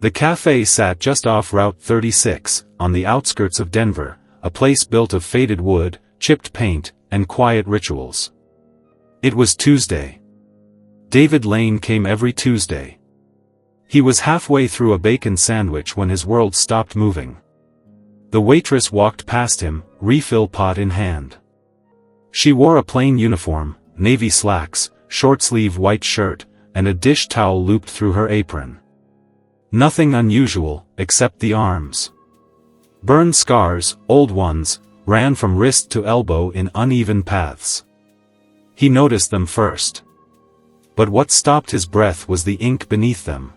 The cafe sat just off Route 36, on the outskirts of Denver, a place built of faded wood, chipped paint, and quiet rituals. It was Tuesday. David Lane came every Tuesday. He was halfway through a bacon sandwich when his world stopped moving. The waitress walked past him, refill pot in hand. She wore a plain uniform, navy slacks, short-sleeve white shirt, and a dish towel looped through her apron. Nothing unusual, except the arms. Burn scars, old ones, ran from wrist to elbow in uneven paths. He noticed them first. But what stopped his breath was the ink beneath them.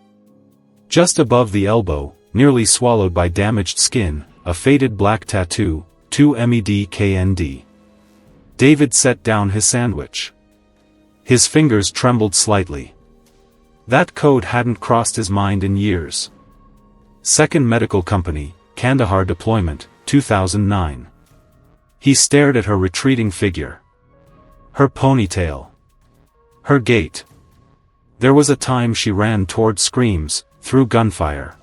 Just above the elbow, nearly swallowed by damaged skin, a faded black tattoo, 2MEDKND. David set down his sandwich. His fingers trembled slightly. That code hadn't crossed his mind in years. 2nd Medical Company, Kandahar Deployment, 2009. He stared at her retreating figure. Her ponytail. Her gait. There was a time she ran toward screams, through gunfire.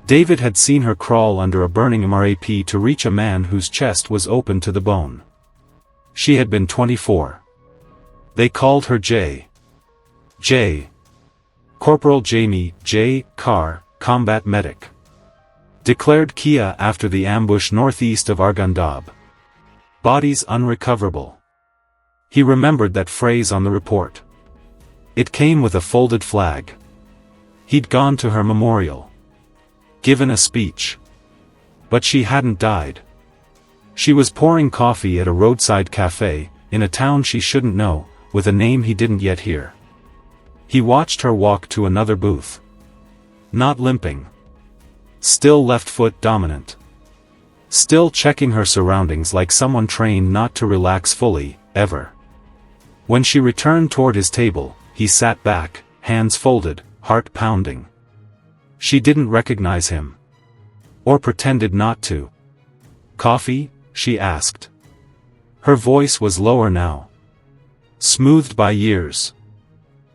David had seen her crawl under a burning MRAP to reach a man whose chest was open to the bone. She had been 24. They called her J. J. Corporal Jamie, J. Carr, combat medic. Declared Kia after the ambush northeast of Arghandab. Bodies unrecoverable. He remembered that phrase on the report. It came with a folded flag. He'd gone to her memorial. Given a speech. But she hadn't died. She was pouring coffee at a roadside cafe, in a town she shouldn't know, with a name he didn't yet hear. He watched her walk to another booth. Not limping. Still left foot dominant. Still checking her surroundings like someone trained not to relax fully, ever. When she returned toward his table, he sat back, hands folded, heart pounding. She didn't recognize him. Or pretended not to. "Coffee?" she asked. Her voice was lower now. Smoothed by years.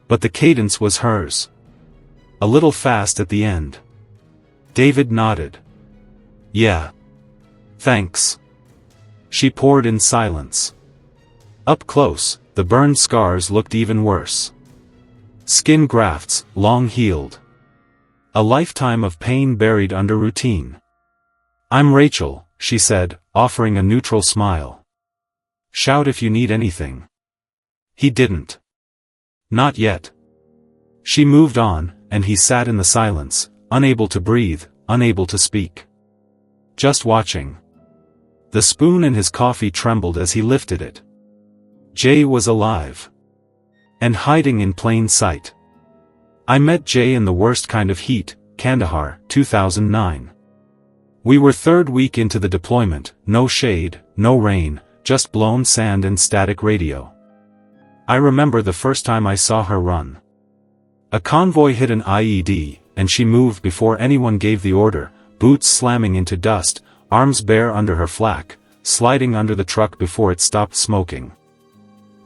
But the cadence was hers. A little fast at the end. David nodded. "Yeah. Thanks." She poured in silence. Up close, the burned scars looked even worse. Skin grafts, long healed. A lifetime of pain buried under routine. "I'm Rachel," she said, offering a neutral smile. "Shout if you need anything." He didn't. Not yet. She moved on, and he sat in the silence, unable to breathe, unable to speak. Just watching. The spoon in his coffee trembled as he lifted it. Jay was alive. And hiding in plain sight. I met Jay in the worst kind of heat, Kandahar, 2009. We were 3rd week into the deployment, no shade, no rain, just blown sand and static radio. I remember the first time I saw her run. A convoy hit an IED, and she moved before anyone gave the order, boots slamming into dust, arms bare under her flak, sliding under the truck before it stopped smoking.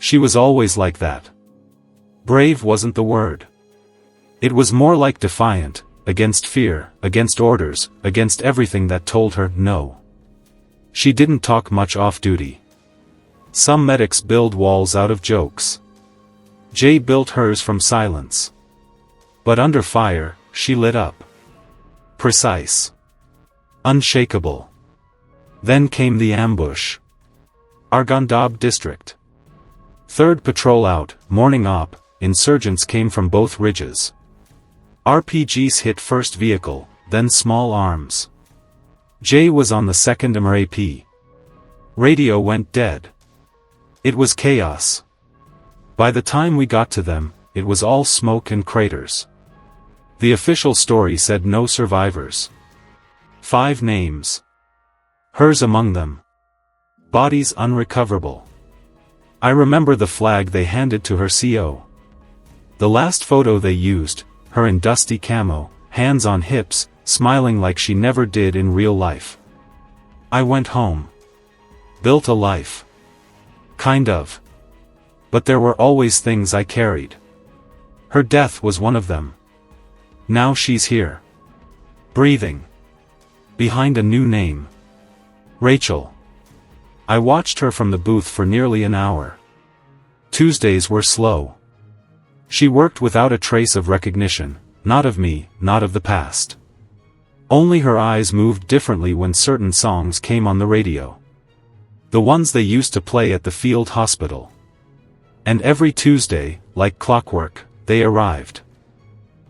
She was always like that. Brave wasn't the word. It was more like defiant, against fear, against orders, against everything that told her no. She didn't talk much off-duty. Some medics build walls out of jokes. Jay built hers from silence. But under fire, she lit up. Precise. Unshakable. Then came the ambush. Arghandab district. 3rd patrol out, morning op, insurgents came from both ridges. RPGs hit first vehicle, then small arms. Jay was on the 2nd MRAP. Radio went dead. It was chaos. By the time we got to them, it was all smoke and craters. The official story said no survivors. 5 names. Hers among them. Bodies unrecoverable. I remember the flag they handed to her CO. The last photo they used, her in dusty camo, hands on hips, smiling like she never did in real life. I went home. Built a life. Kind of. But there were always things I carried. Her death was one of them. Now she's here. Breathing. Behind a new name. Rachel. I watched her from the booth for nearly an hour. Tuesdays were slow. She worked without a trace of recognition, not of me, not of the past. Only her eyes moved differently when certain songs came on the radio. The ones they used to play at the field hospital. And every Tuesday, like clockwork, they arrived.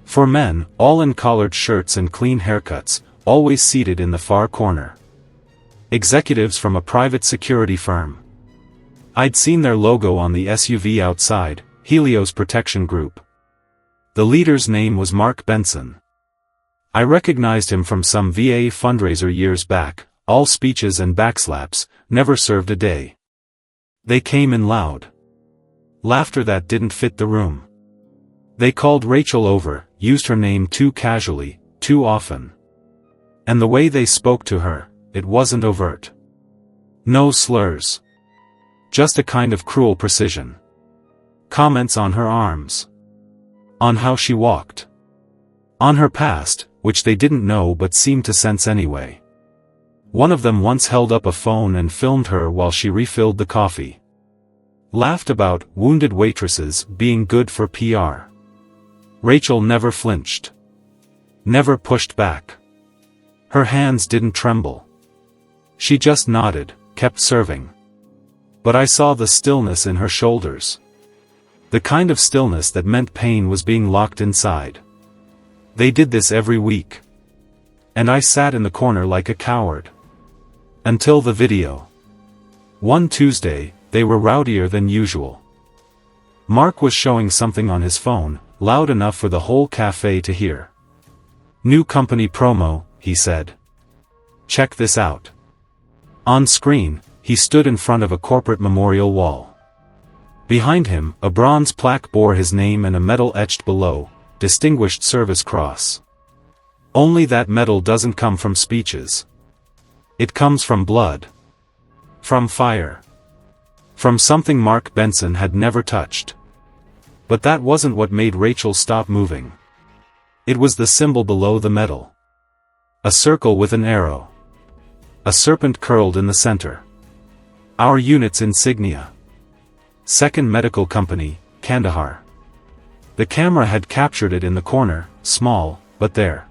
For men, all in collared shirts and clean haircuts, always seated in the far corner. Executives from a private security firm. I'd seen their logo on the SUV outside, Helios Protection Group. The leader's name was Mark Benson. I recognized him from some VA fundraiser years back. All speeches and backslaps, never served a day. They came in loud. Laughter that didn't fit the room. They called Rachel over, used her name too casually, too often. And the way they spoke to her, it wasn't overt. No slurs. Just a kind of cruel precision. Comments on her arms. On how she walked. On her past, which they didn't know but seemed to sense anyway. One of them once held up a phone and filmed her while she refilled the coffee. Laughed about wounded waitresses being good for PR. Rachel never flinched. Never pushed back. Her hands didn't tremble. She just nodded, kept serving. But I saw the stillness in her shoulders. The kind of stillness that meant pain was being locked inside. They did this every week. And I sat in the corner like a coward. Until the video. One Tuesday, they were rowdier than usual. Mark was showing something on his phone, loud enough for the whole cafe to hear. New company promo, he said. Check this out. On screen, he stood in front of a corporate memorial wall. Behind him, a bronze plaque bore his name and a medal etched below, Distinguished Service Cross. Only that medal doesn't come from speeches. It comes from blood. From fire. From something Mark Benson had never touched. But that wasn't what made Rachel stop moving. It was the symbol below the medal. A circle with an arrow. A serpent curled in the center. Our unit's insignia. 2nd Medical Company, Kandahar. The camera had captured it in the corner, small, but there.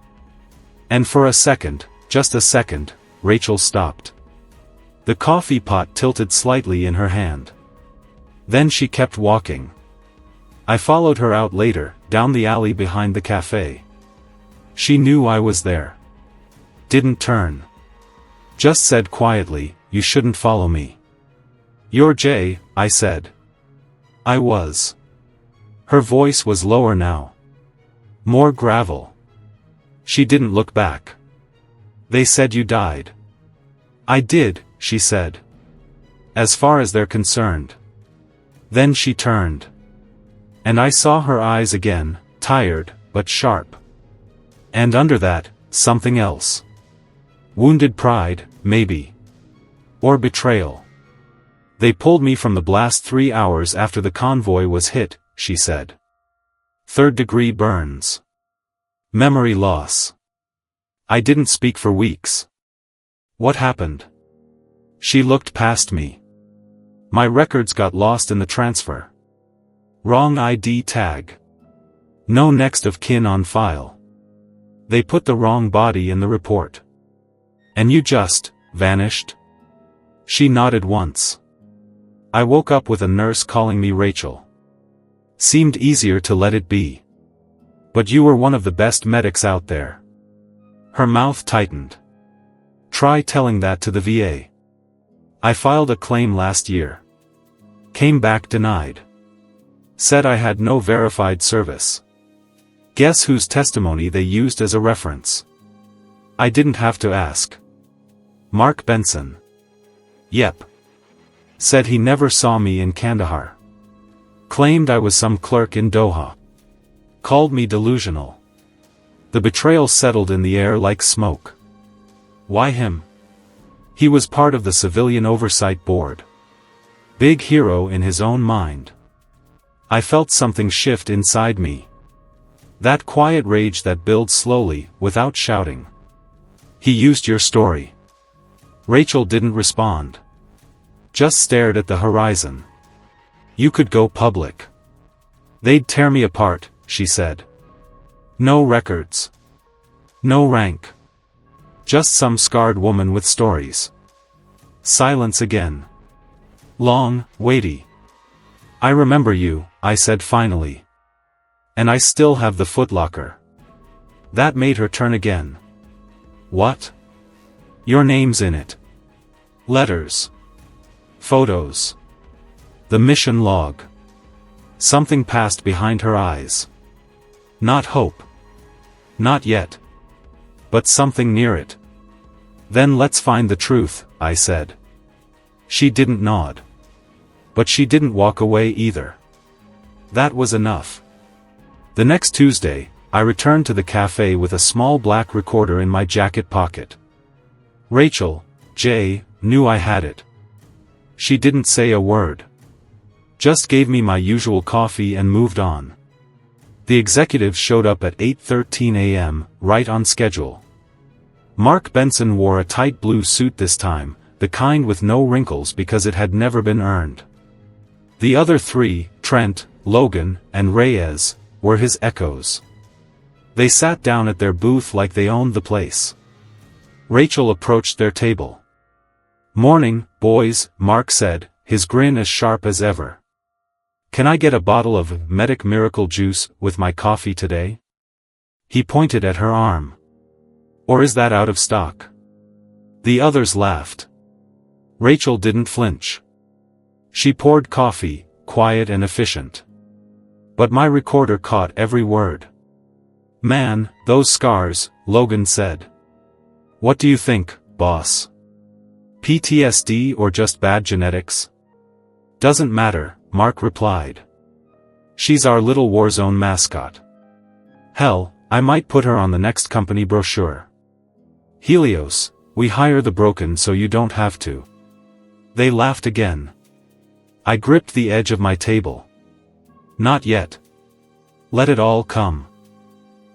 And for a second, just a second, Rachel stopped. The coffee pot tilted slightly in her hand. Then she kept walking. I followed her out later, down the alley behind the cafe. She knew I was there. Didn't turn. Just said quietly, "You shouldn't follow me." "You're Jay," I said. I was. Her voice was lower now. More gravel. She didn't look back. "They said you died." "I did," she said. "As far as they're concerned." Then she turned. And I saw her eyes again, tired, but sharp. And under that, something else. Wounded pride, maybe. Or betrayal. "They pulled me from the blast 3 hours after the convoy was hit," she said. "Third-degree burns. Memory loss. I didn't speak for weeks." "What happened?" She looked past me. "My records got lost in the transfer. Wrong ID tag. No next of kin on file. They put the wrong body in the report. And you just vanished?" She nodded once. "I woke up with a nurse calling me Rachel. Seemed easier to let it be. But you were one of the best medics out there." Her mouth tightened. "Try telling that to the VA. I filed a claim last year. Came back denied. Said I had no verified service. Guess whose testimony they used as a reference? I didn't have to ask. Mark Benson. Yep. Said he never saw me in Kandahar. Claimed I was some clerk in Doha. Called me delusional. The betrayal settled in the air like smoke. Why him? He was part of the Civilian Oversight Board. Big hero in his own mind. I felt something shift inside me. That quiet rage that builds slowly, without shouting. He used your story. Rachel didn't respond. Just stared at the horizon. You could go public. They'd tear me apart, she said. No records. No rank. Just some scarred woman with stories. Silence again. Long, weighty. I remember you, I said finally. And I still have the footlocker. That made her turn again. What? Your name's in it. Letters. Photos. The mission log. Something passed behind her eyes. Not hope. Not yet. But something near it. Then let's find the truth, I said. She didn't nod. But she didn't walk away either. That was enough. The next Tuesday, I returned to the cafe with a small black recorder in my jacket pocket. Rachel, J, knew I had it. She didn't say a word. Just gave me my usual coffee and moved on. The executives showed up at 8:13 a.m., right on schedule. Mark Benson wore a tight blue suit this time, the kind with no wrinkles because it had never been earned. The other three, Trent, Logan, and Reyes, were his echoes. They sat down at their booth like they owned the place. Rachel approached their table. Morning, boys, Mark said, his grin as sharp as ever. Can I get a bottle of Medic Miracle Juice with my coffee today? He pointed at her arm. Or is that out of stock? The others laughed. Rachel didn't flinch. She poured coffee, quiet and efficient. But my recorder caught every word. Man, those scars, Logan said. What do you think, boss? PTSD or just bad genetics? Doesn't matter, Mark replied. She's our little war zone mascot. Hell, I might put her on the next company brochure. Helios, we hire the broken so you don't have to. They laughed again. I gripped the edge of my table. Not yet. Let it all come.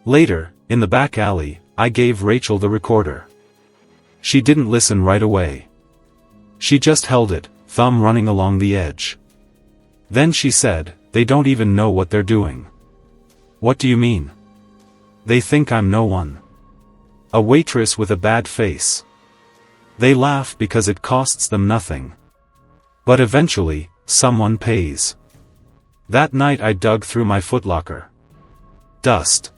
Later, in the back alley, I gave Rachel the recorder. She didn't listen right away. She just held it, thumb running along the edge. Then she said, they don't even know what they're doing. What do you mean? They think I'm no one. A waitress with a bad face. They laugh because it costs them nothing. But eventually, someone pays. That night I dug through my footlocker. Dust.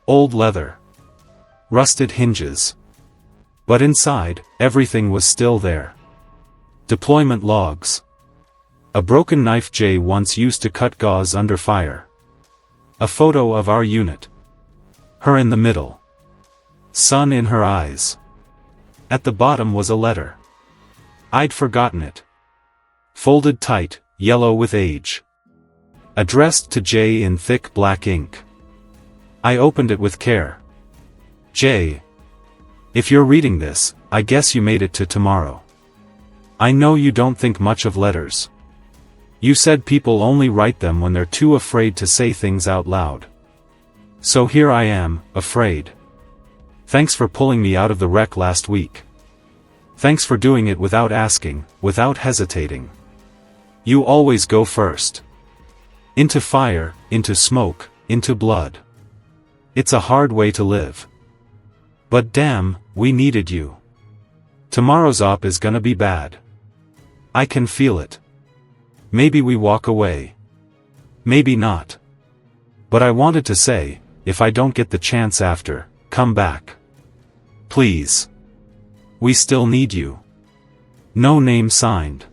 Old leather. Rusted hinges. But inside, everything was still there. Deployment logs. A broken knife Jay once used to cut gauze under fire. A photo of our unit. Her in the middle. Sun in her eyes. At the bottom was a letter. I'd forgotten it. Folded tight, yellow with age. Addressed to Jay in thick black ink. I opened it with care. Jay. If you're reading this, I guess you made it to tomorrow. I know you don't think much of letters. You said people only write them when they're too afraid to say things out loud. So here I am, afraid. Thanks for pulling me out of the wreck last week. Thanks for doing it without asking, without hesitating. You always go first. Into fire, into smoke, into blood. It's a hard way to live. But damn, we needed you. Tomorrow's op is gonna be bad. I can feel it. Maybe we walk away. Maybe not. But I wanted to say, if I don't get the chance after, come back. Please. We still need you. No name signed.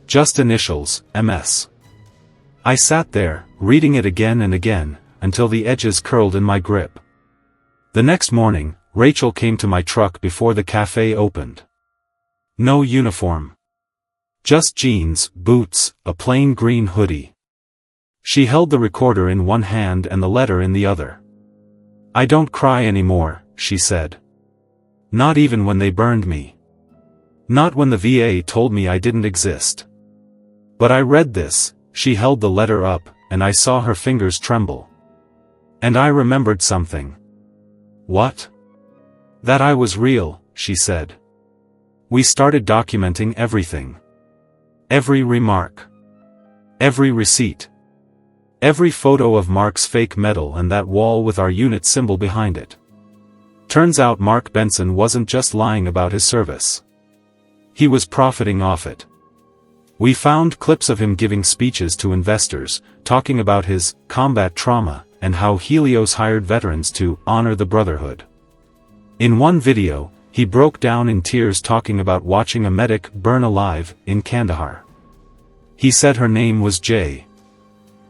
Just initials, MS. I sat there, reading it again and again, until the edges curled in my grip. The next morning, Rachel came to my truck before the cafe opened. No uniform. Just jeans, boots, a plain green hoodie. She held the recorder in one hand and the letter in the other. I don't cry anymore, she said. Not even when they burned me. Not when the VA told me I didn't exist. But I read this, she held the letter up, and I saw her fingers tremble. And I remembered something. What? That I was real, she said. We started documenting everything. Every remark. Every receipt. Every photo of Mark's fake medal and that wall with our unit symbol behind it. Turns out Mark Benson wasn't just lying about his service. He was profiting off it. We found clips of him giving speeches to investors, talking about his combat trauma, and how Helios hired veterans to honor the brotherhood. In one video, he broke down in tears talking about watching a medic burn alive in Kandahar. He said her name was Jay.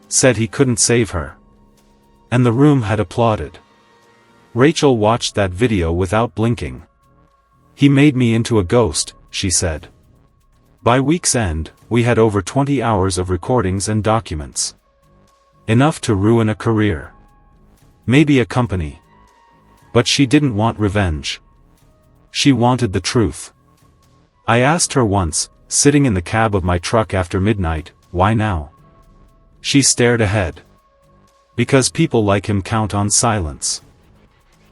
Said he couldn't save her. And the room had applauded. Rachel watched that video without blinking. He made me into a ghost, she said. By week's end, we had over 20 hours of recordings and documents. Enough to ruin a career. Maybe a company. But she didn't want revenge. She wanted the truth. I asked her once, sitting in the cab of my truck after midnight, why now? She stared ahead. Because people like him count on silence.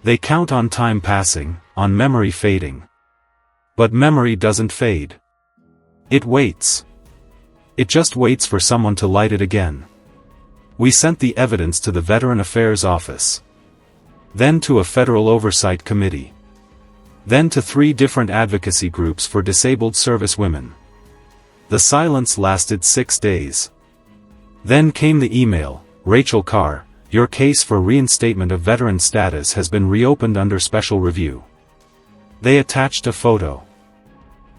They count on time passing, on memory fading. But memory doesn't fade. It waits. It just waits for someone to light it again. We sent the evidence to the Veteran Affairs Office. Then to a federal oversight committee. Then to 3 different advocacy groups for disabled service women. The silence lasted 6 days. Then came the email, Rachel Carr, your case for reinstatement of veteran status has been reopened under special review. They attached a photo.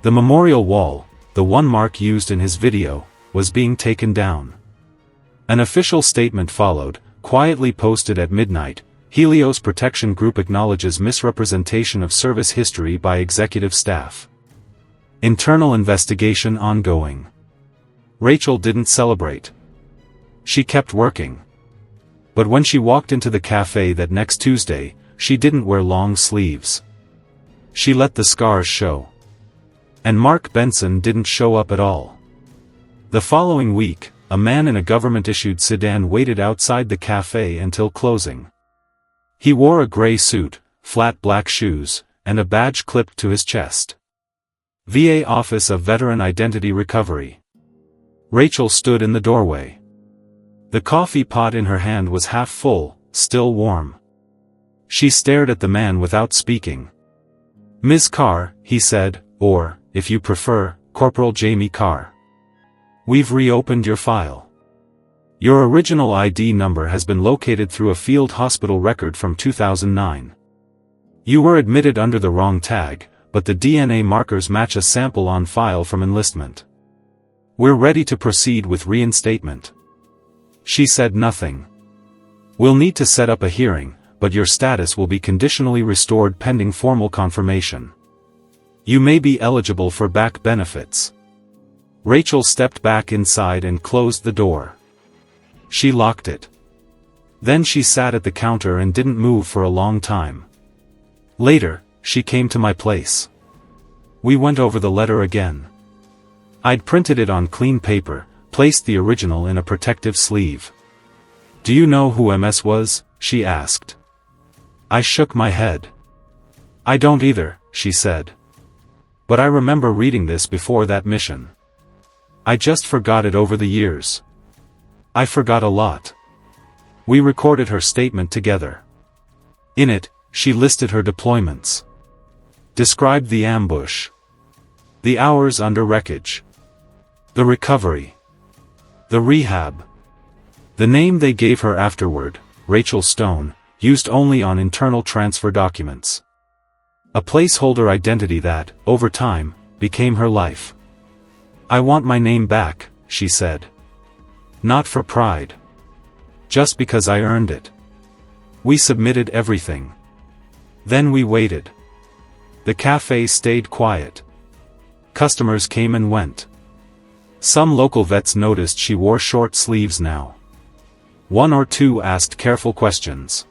The memorial wall, the one Mark used in his video, was being taken down. An official statement followed, quietly posted at midnight. Helios Protection Group acknowledges misrepresentation of service history by executive staff. Internal investigation ongoing. Rachel didn't celebrate. She kept working. But when she walked into the cafe that next Tuesday, she didn't wear long sleeves. She let the scars show. And Mark Benson didn't show up at all. The following week, a man in a government-issued sedan waited outside the cafe until closing. He wore a gray suit, flat black shoes, and a badge clipped to his chest. VA Office of Veteran Identity Recovery. Rachel stood in the doorway. The coffee pot in her hand was half full, still warm. She stared at the man without speaking. Ms. Carr, he said, or, if you prefer, Corporal Jamie Carr. We've reopened your file. Your original ID number has been located through a field hospital record from 2009. You were admitted under the wrong tag, but the DNA markers match a sample on file from enlistment. We're ready to proceed with reinstatement. She said nothing. We'll need to set up a hearing, but your status will be conditionally restored pending formal confirmation. You may be eligible for back benefits. Rachel stepped back inside and closed the door. She locked it. Then she sat at the counter and didn't move for a long time. Later, she came to my place. We went over the letter again. I'd printed it on clean paper, placed the original in a protective sleeve. Do you know who MS was? She asked. I shook my head. I don't either, she said. But I remember reading this before that mission. I just forgot it over the years. I forgot a lot. We recorded her statement together. In it, she listed her deployments. Described the ambush. The hours under wreckage. The recovery. The rehab. The name they gave her afterward, Rachel Stone, used only on internal transfer documents. A placeholder identity that, over time, became her life. I want my name back, she said. Not for pride. Just because I earned it. We submitted everything. Then we waited. The cafe stayed quiet. Customers came and went. Some local vets noticed she wore short sleeves now. 1 or 2 asked careful questions.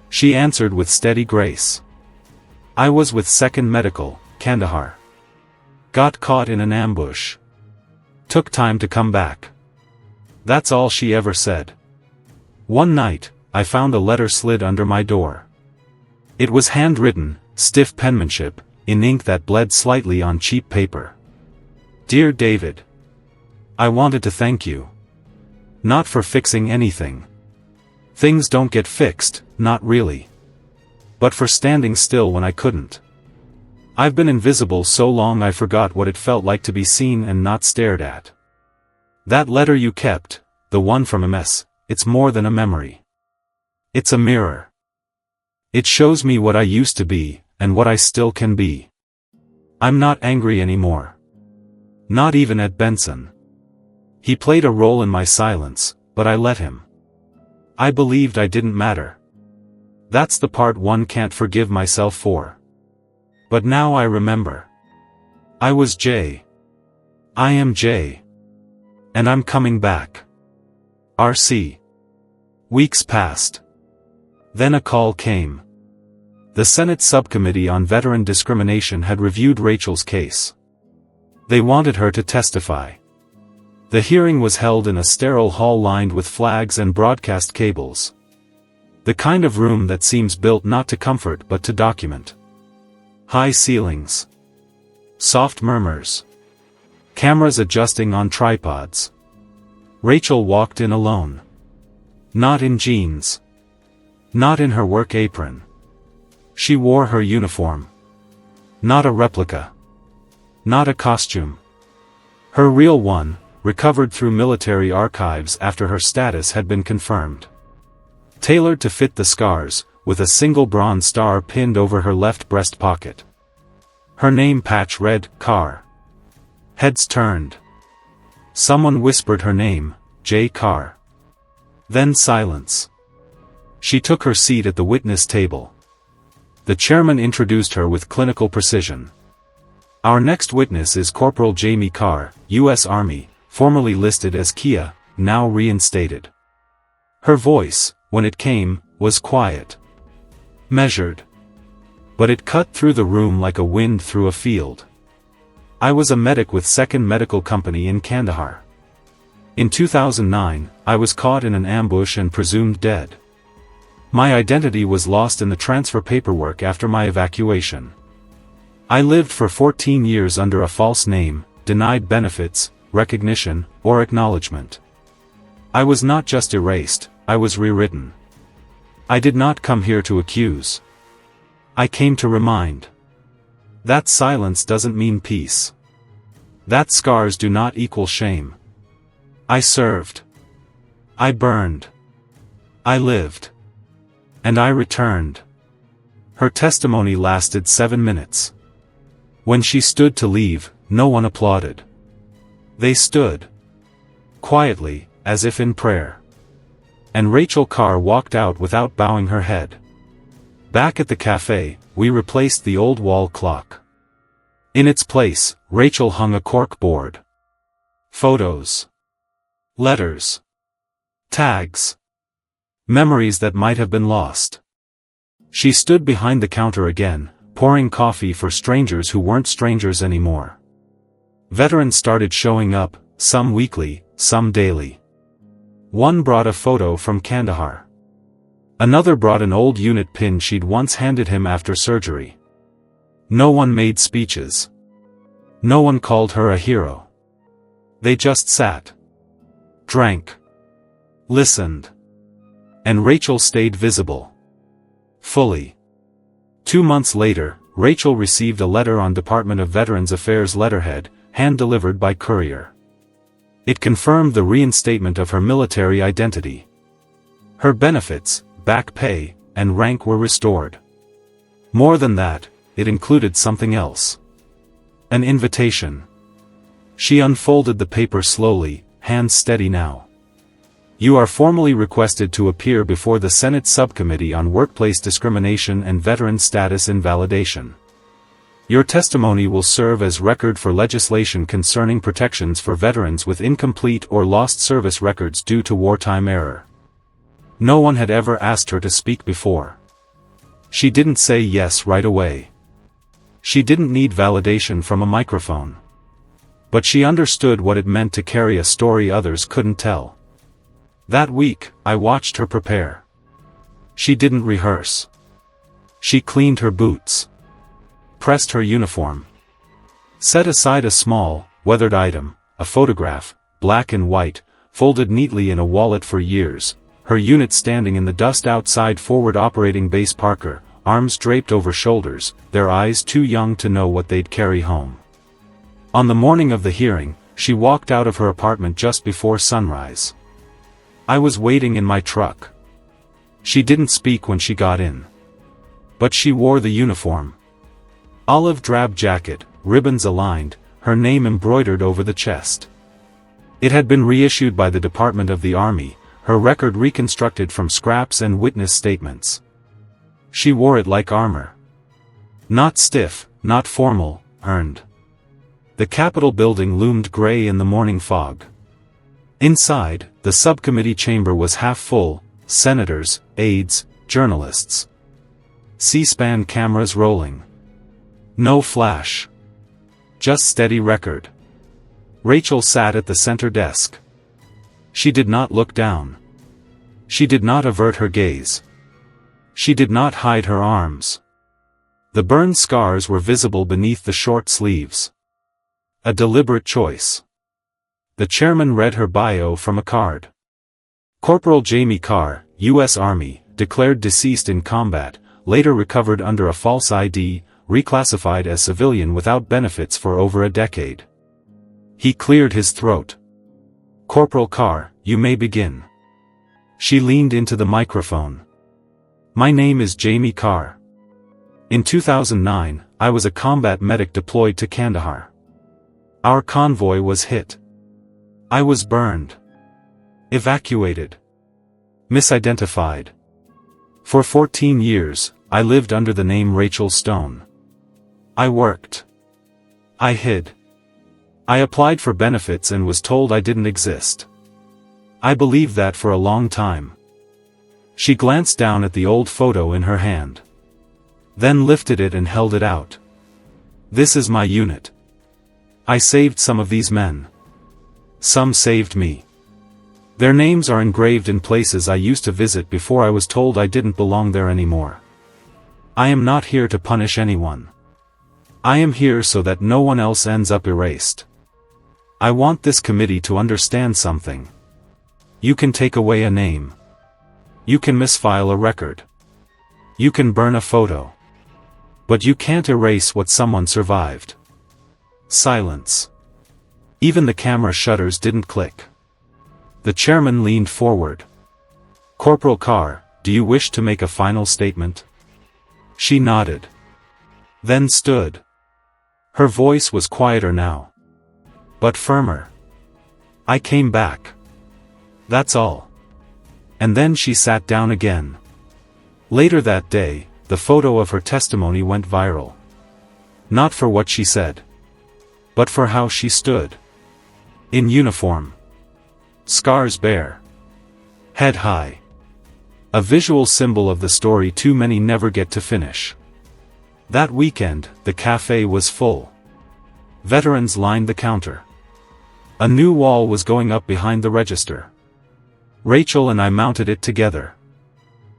She answered with steady grace. I was with 2nd Medical, Kandahar. Got caught in an ambush. Took time to come back. That's all she ever said. One night, I found a letter slid under my door. It was handwritten, stiff penmanship, in ink that bled slightly on cheap paper. Dear David, I wanted to thank you. Not for fixing anything. Things don't get fixed, not really. But for standing still when I couldn't. I've been invisible so long I forgot what it felt like to be seen and not stared at. That letter you kept, the one from MS, it's more than a memory. It's a mirror. It shows me what I used to be, and what I still can be. I'm not angry anymore. Not even at Benson. He played a role in my silence, but I let him. I believed I didn't matter. That's the part one can't forgive myself for. But now I remember. I was Jay. I am Jay. And I'm coming back. RC. Weeks passed. Then a call came. The Senate Subcommittee on Veteran Discrimination had reviewed Rachel's case. They wanted her to testify. The hearing was held in a sterile hall lined with flags and broadcast cables. The kind of room that seems built not to comfort but to document. High ceilings. Soft murmurs. Cameras adjusting on tripods. Rachel walked in alone. Not in jeans. Not in her work apron. She wore her uniform. Not a replica. Not a costume. Her real one, recovered through military archives after her status had been confirmed. Tailored to fit the scars, with a single bronze star pinned over her left breast pocket. Her name patch read, Carr. Heads turned. Someone whispered her name, J. Carr. Then silence. She took her seat at the witness table. The chairman introduced her with clinical precision. Our next witness is Corporal Jamie Carr, U.S. Army, formerly listed as Kia, now reinstated. Her voice, when it came, was quiet. Measured. But it cut through the room like a wind through a field. I was a medic with 2nd Medical Company in Kandahar. In 2009, I was caught in an ambush and presumed dead. My identity was lost in the transfer paperwork after my evacuation. I lived for 14 years under a false name, denied benefits, recognition, or acknowledgement. I was not just erased, I was rewritten. I did not come here to accuse. I came to remind. That silence doesn't mean peace. That scars do not equal shame. I served. I burned. I lived. And I returned. Her testimony lasted 7 minutes. When she stood to leave, no one applauded. They stood. Quietly, as if in prayer. And Rachel Carr walked out without bowing her head. Back at the cafe, we replaced the old wall clock. In its place, Rachel hung a cork board. Photos. Letters. Tags. Memories that might have been lost. She stood behind the counter again, pouring coffee for strangers who weren't strangers anymore. Veterans started showing up, some weekly, some daily. One brought a photo from Kandahar. Another brought an old unit pin she'd once handed him after surgery. No one made speeches. No one called her a hero. They just sat. Drank. Listened. And Rachel stayed visible. Fully. 2 months later, Rachel received a letter on Department of Veterans Affairs letterhead, hand-delivered by courier. It confirmed the reinstatement of her military identity. Her benefits, back pay, and rank were restored. More than that, it included something else. An invitation. She unfolded the paper slowly, hands steady now. You are formally requested to appear before the Senate Subcommittee on Workplace Discrimination and Veteran Status Invalidation. Your testimony will serve as record for legislation concerning protections for veterans with incomplete or lost service records due to wartime error. No one had ever asked her to speak before. She didn't say yes right away. She didn't need validation from a microphone. But she understood what it meant to carry a story others couldn't tell. That week, I watched her prepare. She didn't rehearse. She cleaned her boots. Pressed her uniform. Set aside a small, weathered item, a photograph, black and white, folded neatly in a wallet for years, her unit standing in the dust outside Forward Operating Base Parker, arms draped over shoulders, their eyes too young to know what they'd carry home. On the morning of the hearing, she walked out of her apartment just before sunrise. I was waiting in my truck. She didn't speak when she got in. But she wore the uniform. Olive drab jacket, ribbons aligned, her name embroidered over the chest. It had been reissued by the Department of the Army, her record reconstructed from scraps and witness statements. She wore it like armor. Not stiff, not formal, earned. The Capitol building loomed gray in the morning fog. Inside, the subcommittee chamber was half full, senators, aides, journalists. C-SPAN cameras rolling. No flash. Just steady record. Rachel sat at the center desk. She did not look down. She did not avert her gaze. She did not hide her arms. The burn scars were visible beneath the short sleeves. A deliberate choice. The chairman read her bio from a card. Corporal Jamie Carr, U.S. Army, declared deceased in combat, later recovered under a false ID, reclassified as civilian without benefits for over a decade. He cleared his throat. Corporal Carr, you may begin. She leaned into the microphone. My name is Jamie Carr. In 2009, I was a combat medic deployed to Kandahar. Our convoy was hit. I was burned. Evacuated. Misidentified. For 14 years, I lived under the name Rachel Stone. I worked. I hid. I applied for benefits and was told I didn't exist. I believed that for a long time. She glanced down at the old photo in her hand. Then lifted it and held it out. This is my unit. I saved some of these men. Some saved me. Their names are engraved in places I used to visit before I was told I didn't belong there anymore. I am not here to punish anyone. I am here so that no one else ends up erased. I want this committee to understand something. You can take away a name. You can misfile a record. You can burn a photo. But you can't erase what someone survived. Silence. Even the camera shutters didn't click. The chairman leaned forward. Corporal Carr, do you wish to make a final statement? She nodded. Then stood. Her voice was quieter now. But firmer. I came back. That's all. And then she sat down again. Later that day, the photo of her testimony went viral. Not for what she said. But for how she stood. In uniform. Scars bare. Head high. A visual symbol of the story too many never get to finish. That weekend, the cafe was full. Veterans lined the counter. A new wall was going up behind the register. Rachel and I mounted it together.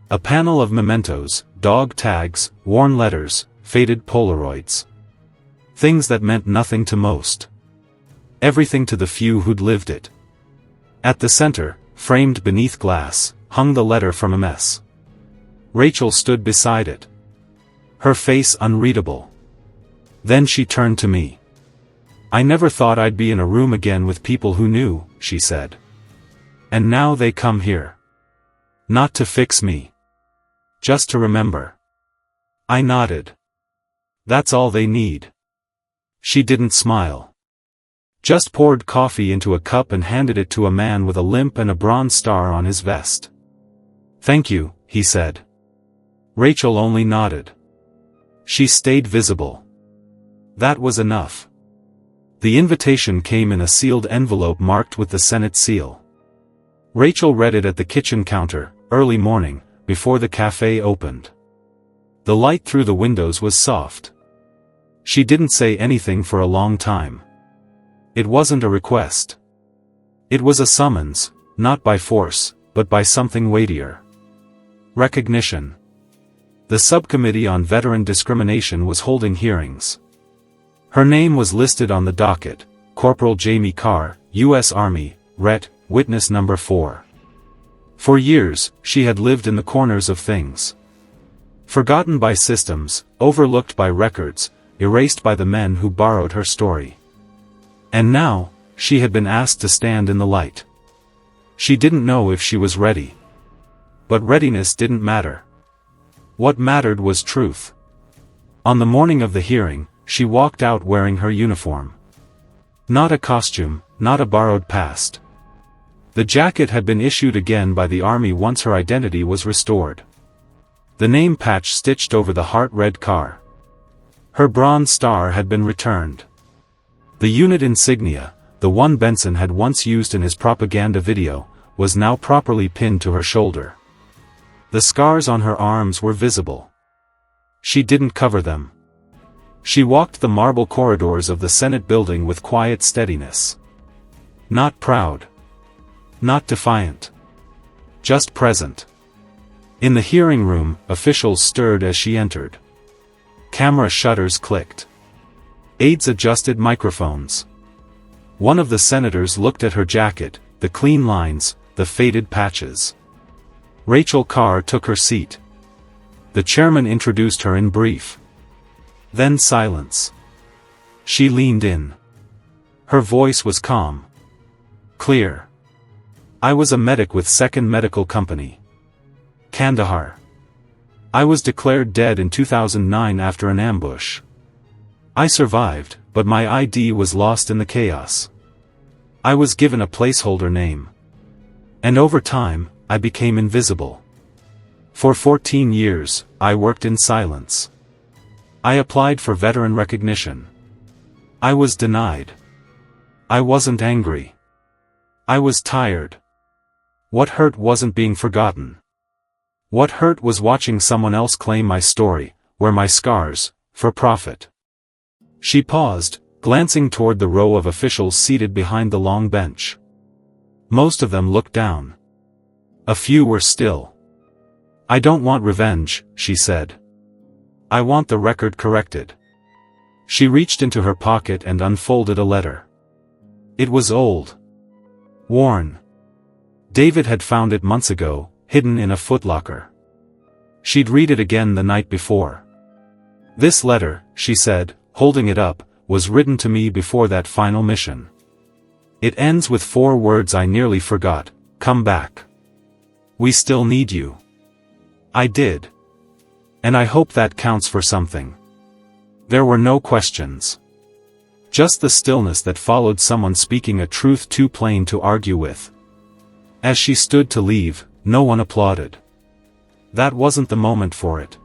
A panel of mementos, dog tags, worn letters, faded Polaroids. Things that meant nothing to most. Everything to the few who'd lived it. At the center, framed beneath glass, hung the letter from MS. Rachel stood beside it. Her face unreadable. Then she turned to me. I never thought I'd be in a room again with people who knew, she said. And now they come here. Not to fix me. Just to remember. I nodded. That's all they need. She didn't smile. Just poured coffee into a cup and handed it to a man with a limp and a bronze star on his vest. Thank you, he said. Rachel only nodded. She stayed visible. That was enough. The invitation came in a sealed envelope marked with the Senate seal. Rachel read it at the kitchen counter, early morning, before the cafe opened. The light through the windows was soft. She didn't say anything for a long time. It wasn't a request. It was a summons, not by force, but by something weightier. Recognition. The Subcommittee on Veteran Discrimination was holding hearings. Her name was listed on the docket: Corporal Jamie Carr, U.S. Army, Ret. Witness number 4. For years, she had lived in the corners of things. Forgotten by systems, overlooked by records, erased by the men who borrowed her story. And now, she had been asked to stand in the light. She didn't know if she was ready. But readiness didn't matter. What mattered was truth. On the morning of the hearing, she walked out wearing her uniform. Not a costume, not a borrowed past. The jacket had been issued again by the Army once her identity was restored. The name patch stitched over the heart read Carr. Her bronze star had been returned. The unit insignia, the one Benson had once used in his propaganda video, was now properly pinned to her shoulder. The scars on her arms were visible. She didn't cover them. She walked the marble corridors of the Senate building with quiet steadiness. Not proud. Not defiant. Just present. In the hearing room, officials stirred as she entered. Camera shutters clicked. Aides adjusted microphones. One of the senators looked at her jacket, the clean lines, the faded patches. Rachel Carr took her seat. The chairman introduced her in brief. Then silence. She leaned in. Her voice was calm. Clear. I was a medic with 2nd Medical Company. Kandahar. I was declared dead in 2009 after an ambush. I survived, but my ID was lost in the chaos. I was given a placeholder name. And over time, I became invisible. For 14 years, I worked in silence. I applied for veteran recognition. I was denied. I wasn't angry. I was tired. What hurt wasn't being forgotten. What hurt was watching someone else claim my story, wear my scars, for profit. She paused, glancing toward the row of officials seated behind the long bench. Most of them looked down. A few were still. I don't want revenge, she said. I want the record corrected. She reached into her pocket and unfolded a letter. It was old. Worn. David had found it months ago, hidden in a footlocker. She'd read it again the night before. This letter, she said, holding it up, was written to me before that final mission. It ends with 4 words I nearly forgot: come back. We still need you. I did. And I hope that counts for something. There were no questions. Just the stillness that followed someone speaking a truth too plain to argue with. As she stood to leave, no one applauded. That wasn't the moment for it.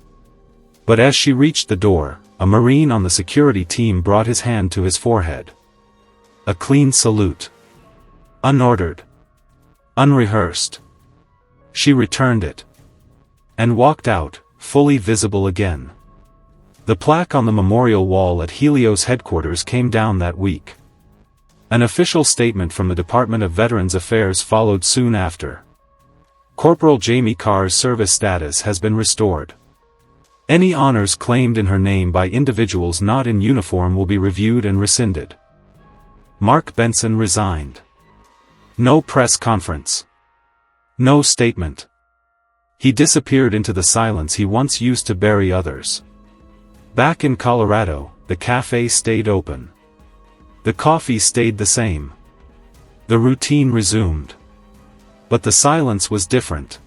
But as she reached the door, a Marine on the security team brought his hand to his forehead. A clean salute. Unordered. Unrehearsed. She returned it. And walked out, fully visible again. The plaque on the memorial wall at Helios headquarters came down that week. An official statement from the Department of Veterans Affairs followed soon after. Corporal Jamie Carr's service status has been restored. Any honors claimed in her name by individuals not in uniform will be reviewed and rescinded. Mark Benson resigned. No press conference. No statement. He disappeared into the silence he once used to bury others. Back in Colorado, the cafe stayed open. The coffee stayed the same. The routine resumed. But the silence was different.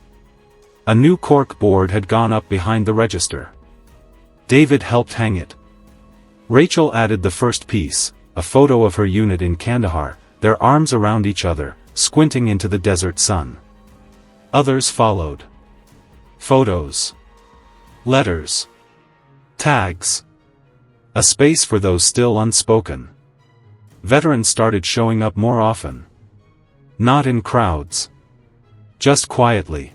A new cork board had gone up behind the register. David helped hang it. Rachel added the first piece, a photo of her unit in Kandahar, their arms around each other, squinting into the desert sun. Others followed. Photos. Letters. Tags. A space for those still unspoken. Veterans started showing up more often. Not in crowds. Just quietly.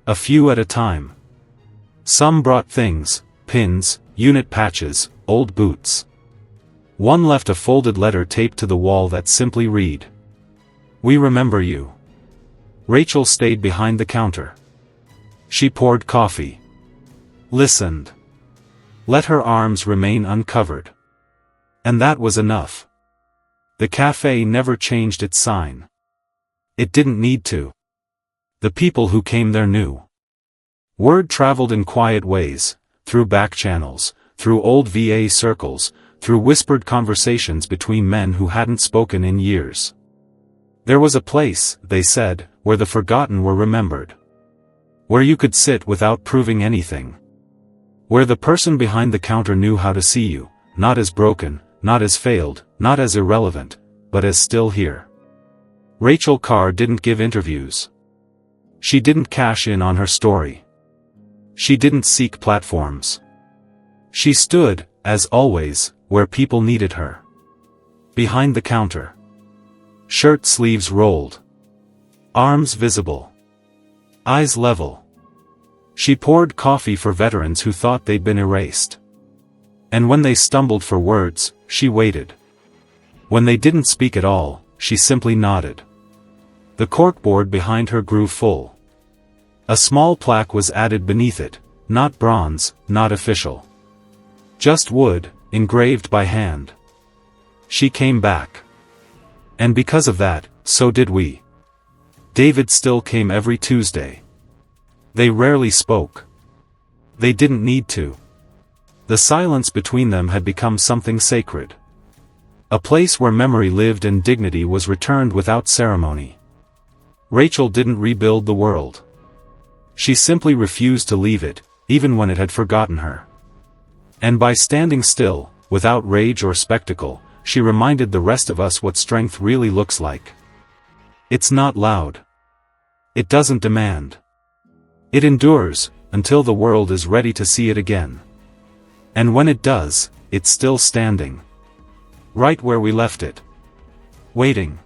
A few at a time. Some brought things, pins, unit patches, old boots. One left a folded letter taped to the wall that simply read, "We remember you." Rachel stayed behind the counter. She poured coffee. listened. Let her arms remain uncovered. And that was enough. The cafe never changed its sign. It didn't need to. The people who came there knew. Word traveled in quiet ways, through back channels, through old VA circles, through whispered conversations between men who hadn't spoken in years. There was a place, they said, where the forgotten were remembered. Where you could sit without proving anything. Where the person behind the counter knew how to see you, not as broken, not as failed, not as irrelevant, but as still here. Rachel Carr didn't give interviews. She didn't cash in on her story. She didn't seek platforms. She stood, as always, where people needed her. Behind the counter. Shirt sleeves rolled. Arms visible. Eyes level. She poured coffee for veterans who thought they'd been erased. And when they stumbled for words, she waited. When they didn't speak at all, she simply nodded. The corkboard behind her grew full. A small plaque was added beneath it, not bronze, not official. Just wood, engraved by hand. She came back. And because of that, so did we. David still came every Tuesday. They rarely spoke. They didn't need to. The silence between them had become something sacred. A place where memory lived and dignity was returned without ceremony. Rachel didn't rebuild the world. She simply refused to leave it, even when it had forgotten her. And by standing still, without rage or spectacle, she reminded the rest of us what strength really looks like. It's not loud. It doesn't demand. It endures, until the world is ready to see it again. And when it does, it's still standing. Right where we left it. Waiting.